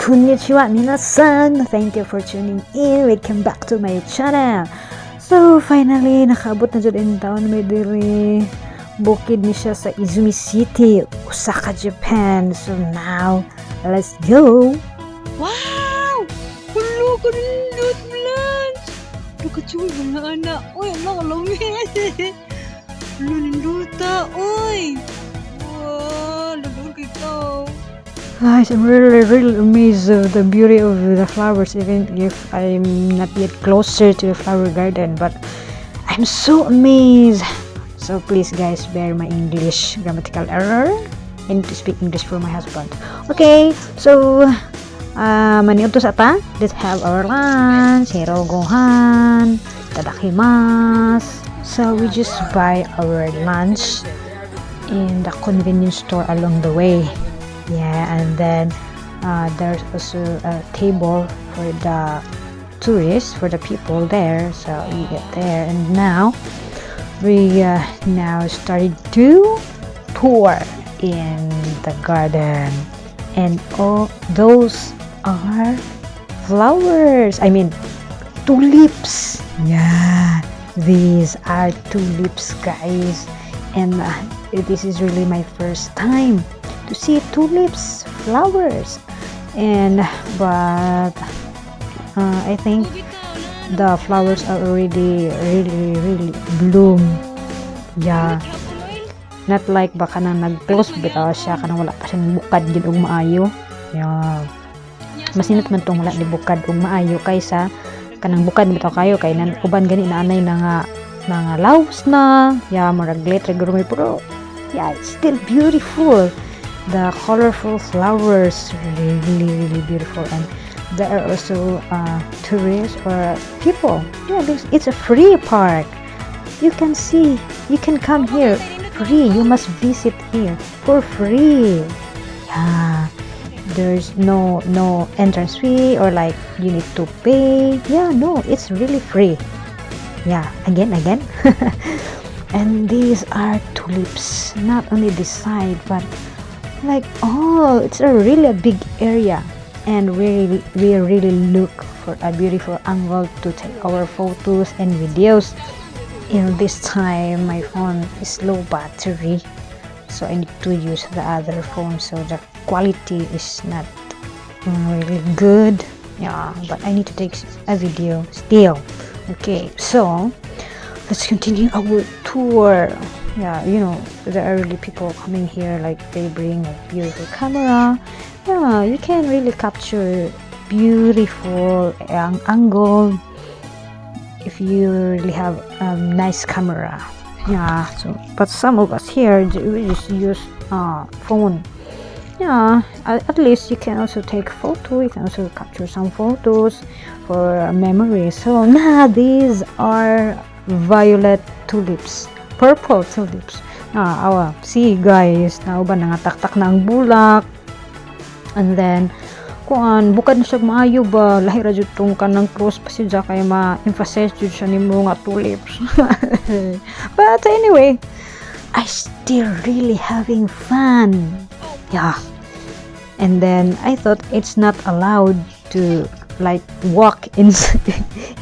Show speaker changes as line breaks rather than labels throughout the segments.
Konnichiwa minasan! Thank you for tuning in. Welcome back to my channel. So, finally, nakaabot na dyan in town may diri. Bukid ni siya sa Izumi City, Osaka, Japan. So, now, let's go!
Wow! Hello, kanindot lunch! Nakachuy, wala na. Uy, ano, kalamit. Hello, ninduta. Uy! Wow, lagun kita.
Guys, I'm really amazed of the beauty of the flowers, even if I'm not yet closer to the flower garden, but I'm so amazed. So please guys, bear my English grammatical error. I need to speak English for my husband. Okay, so maniutos ata. Let's have our lunch. Hero gohan. Tadakimasu. So we just buy our lunch in the convenience store along the way. Yeah, and then there's also a table for the tourists, for the people there. So we get there, and now we now started to tour in the garden, and all those are flowers. I mean, tulips. Yeah, these are tulips, guys, and this is really my first time to see tulips flowers, and but I think the flowers are already really bloom. Yeah, not like baka nang nag-close bitaw siya kanang wala pa siyang bukad gid og maayo. Yeah, masinat man tong wala ni bukad og maayo kaysa kanang bukad bitaw kayo kay nan uban gani naanay na nga laws na. Yeah, murag glitter gurumay pero yeah, it's still beautiful. The colorful flowers really beautiful, and there are also tourists or people. Yeah, it's a free park. You can see, you can come here free. You must visit here for free. Yeah, there's no entrance fee or like you need to pay. Yeah, no, it's really free. Yeah, again and these are tulips, not only this side but like, oh, it's a really big area, and we really look for a beautiful angle to take our photos and videos. In this time my phone is low battery, so I need to use the other phone, so the quality is not really good. Yeah, but I need to take a video still. Okay, so let's continue our tour. Yeah, you know, there are really people coming here, like they bring a beautiful camera. Yeah, you can really capture beautiful angle if you really have a nice camera. Yeah, so but some of us here we just use phone. Yeah, at least you can also take photo, you can also capture some photos for memory. So now these are violet tulips, purple tulips. See guys, nauban nangatak-tak na ang bulak, and then kuan bukad na siya maayo ba lahi ra jud tong kanang cross pa siya kay ma-emphasize jud siya nimo nga tulips. But anyway, I still really having fun. Yeah, and then I thought it's not allowed to like walk in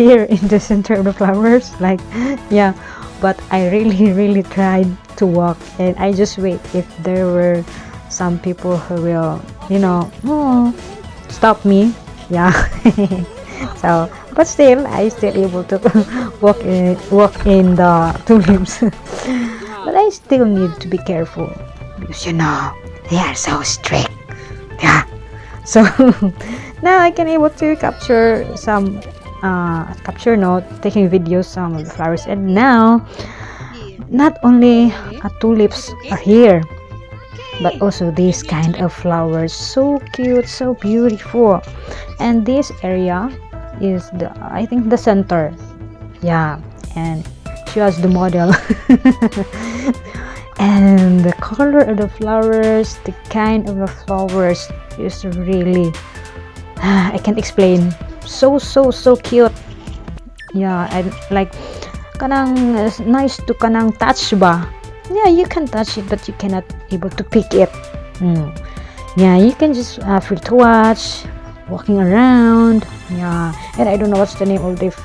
here in the center of the flowers, like, yeah, but I really tried to walk, and I just wait if there were some people who will, you know, stop me. Yeah. So but still I still able to walk in the tulips. But I still need to be careful because, you know, they are so strict. Yeah, so now I can able to capture some taking videos some of the flowers. And now not only tulips are here, but also this kind of flowers, so cute, so beautiful. And this area is I think the center. Yeah, and she was the model. And the color of the flowers, the kind of the flowers is really I can't explain. So cute. Yeah, and like kanang nice to kanang touch ba. Yeah, you can touch it but you cannot able to pick it. Yeah, you can just free to watch. walking around. Yeah, and I don't know what's the name of these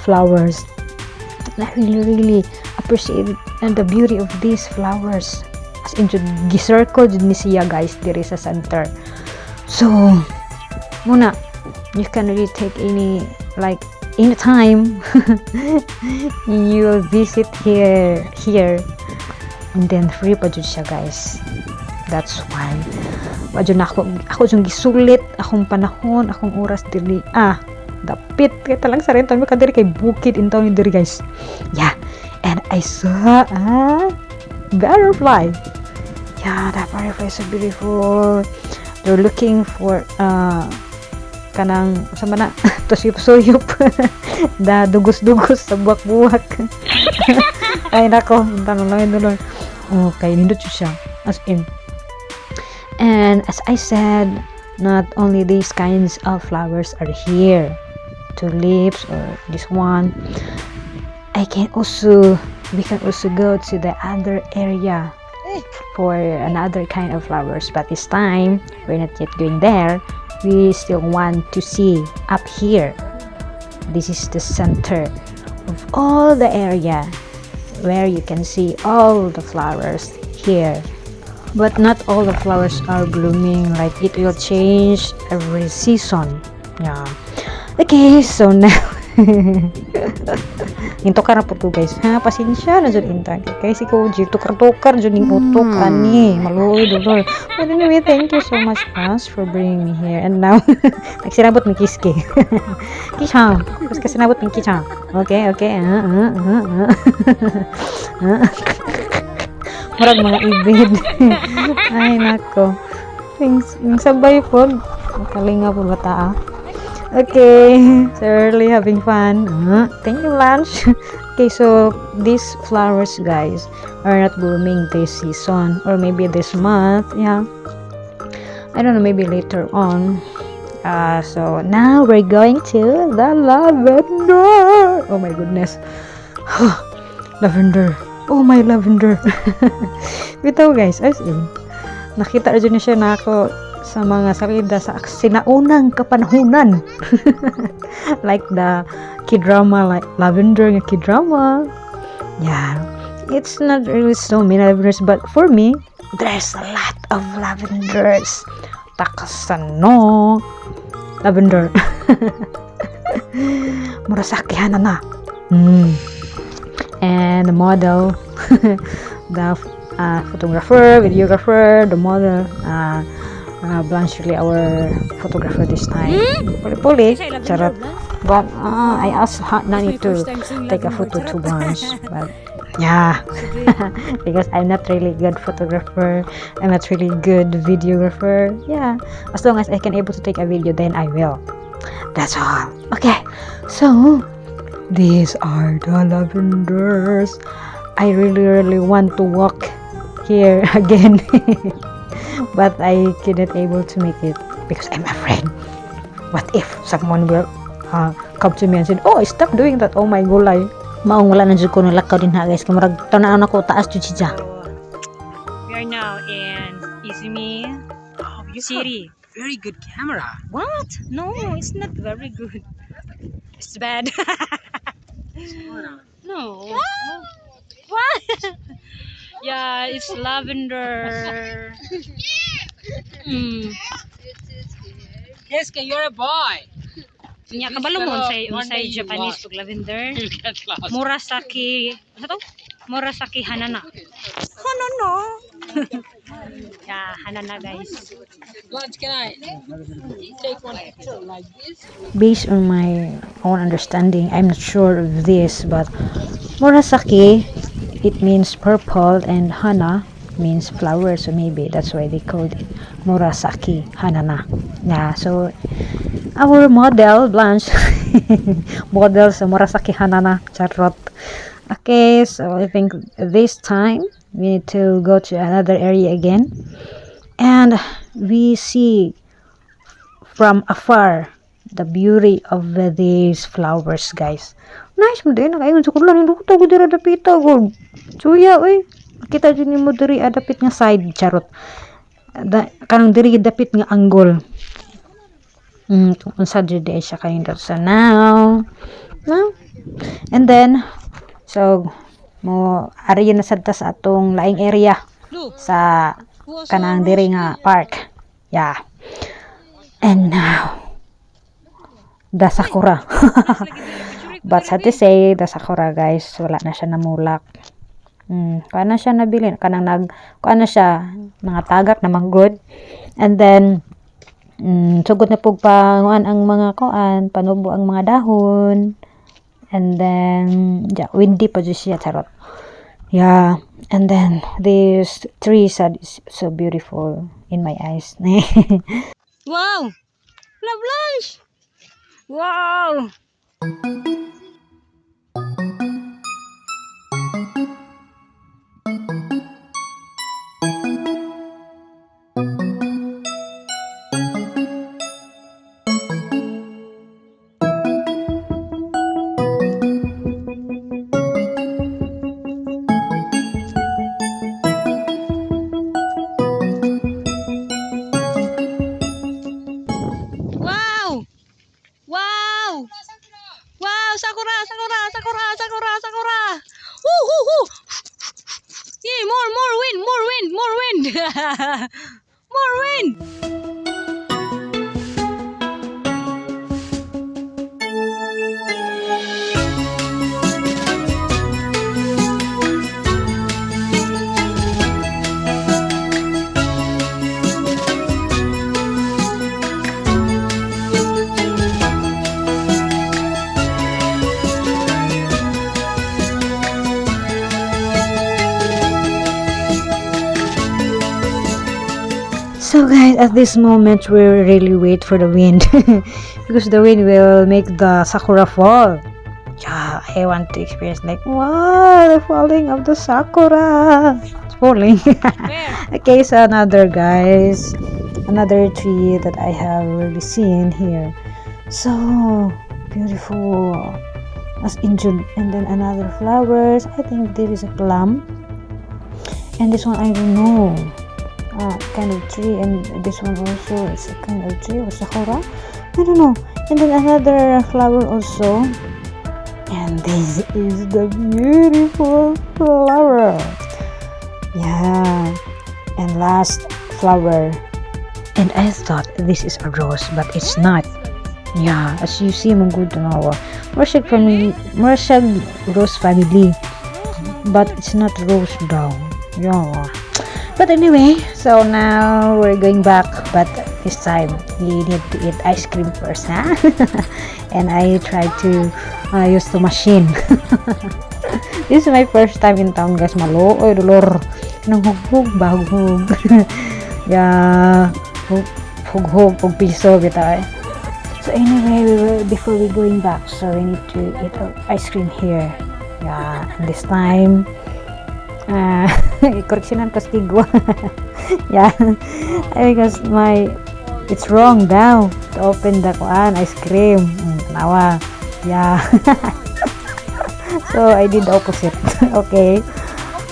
flowers. I really appreciate the beauty of these flowers. As in, gisircle jud ni siya guys diri sa center. So, muna, you can really take any time you visit here, and then free pa jud siya guys. That's why wadyo na ako yung gisulit akong panahon, akong oras diri. Dapit kay talang sa renta mi kadiri kay bukid in town diri guys. Yeah, and I saw a butterfly. Yeah, that butterfly is so beautiful. They're looking for kanang sama na tosuyop da dugos-dugos sa buwak-buwak. Ay nako, tama lang yun. Okay, nindot siya as in. And as I said, not only these kinds of flowers are here, tulips or this one. We can also go to the other area for another kind of flowers, but this time we're not yet going there. We still want to see up here. This is the center of all the area where you can see all the flowers here, but not all the flowers are blooming. Like it will change every season. Yeah. Okay, so now Hinto ka na po to guys ha, pasensya na dyan intang kay si Koji tukar-tukar dyan yung utok ani maluoy dulor. But anyway, thank you so much guys for bringing me here. And now nagsinabot ng kiski kisang kasi sinabot ng kisang. Okay marag mga ibid. Ay nako, yung sabay po kalinga po bata. Okay, so really having fun. Thank you, Blanche. Okay, so these flowers, guys, are not blooming this season or maybe this month. Yeah, I don't know. Maybe later on. So now we're going to the lavender. Oh my goodness, lavender. Oh my lavender. Bitaw guys, as in nakita rin siya na ako sa mga salida sa sinaunang kapanahunan. Like the K-drama, like lavender nga K-drama. Yeah, it's not really so many lavenders, but for me there's a lot of lavenders. Takasan no lavender. Murasaki Hanana. And the model, the photographer, videographer, the model, Blanche really our photographer this time. Puli-puli, charot. But I asked Nani to take a photo to Blanche, but yeah, because I'm not really good photographer, I'm not really good videographer. Yeah, as long as I can able to take a video, then I will. That's all. Okay, so these are the lavenders. I really want to walk here again. But I couldn't able to make it because I'm afraid. What if someone will come to me and said, "Oh, stop doing that." Oh my gulay. Maong wala na jud ko nalakaw din ha guys. Kamarag tanan ako taas jud siya.
We are now in Izumi City.
Very good camera.
What? No, it's not very good. It's bad. No. What? Yeah, it's lavender.
Yes, you're a boy.
Nya kabalo mo unsay Japanese ug lavender. Murasaki. Ano to? Murasaki Hanana. Hanana. Yeah, Hanana guys.
Blanche, can I take one picture like this?
Based on my own understanding, I'm not sure of this, but Murasaki, it means purple, and Hana means flower, so maybe that's why they called it Murasaki Hanana. Yeah, so our model Blanche model sa Murasaki Hanana, charot. Okay, so I think this time we need to go to another area again, and we see from afar the beauty of these flowers, guys. Nice mo din, nakaingon sa kulang, hindi ko tago dira dapita ko. Suya, oy. Kita dyan mo diri adapit nga side, charot. Kanang diri dapit nga angle. kung unsa jud di siya kayo. So now, no? And then, so, mo, ari yun na sa atong laing area sa kanang diri nga park. Yeah. And now, the sakura. But sad to say, the sakura guys, wala na siya namulak. Kuha na siya nabili. Kuha na siya, mga tagak na manggod. And then, sugod na pug panguan ang mga kuan, panubo ang mga dahon. And then, yeah, windy pa dyan siya, charot. Yeah, and then, this tree is so beautiful in my eyes.
Wow! La Blanche! Wow! Wow! Wow! Wow! Sakura! Sakura! Sakura! Sakura! Sakura! Woo! Woo! Woo! Yeah! More wind! More wind! More wind! More wind!
So guys, at this moment, we really wait for the wind. Because the wind will make the sakura fall. Yeah, I want to experience like, wow, the falling of the sakura. It's falling. Okay, so another tree that I have really seen here. So beautiful. As in June. And then another flowers. I think there is a plum. And this one, I don't know. Kind of tree, and this one also is a kind of tree or sakura, I don't know. And then another flower also, and this is the beautiful flower. Yeah, and last flower, and I thought this is a rose, but it's not. Yeah, as you see, mong good to know, Marshall rose family, but it's not rose daw. Yeah. But anyway, so now we're going back, but this time we need to eat ice cream first, huh? And I tried to use the machine. This is my first time in town, guys. Oy, dolor. Nang hughug, bahughug. Yeah, hughug, pag piso, bitaw. So anyway, before we going back, so we need to eat ice cream here. Yeah, and this time, correctionan castigo. Yeah, because it's wrong daw to open the ice cream. Nawa. Yeah. So I did the opposite. Okay.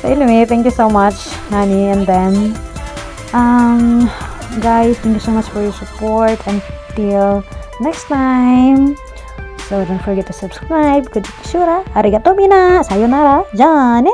So anyway, thank you so much, honey. And then guys, thank you so much for your support. Until next time. So don't forget to subscribe. Arigato mina. Sayonara. Jane.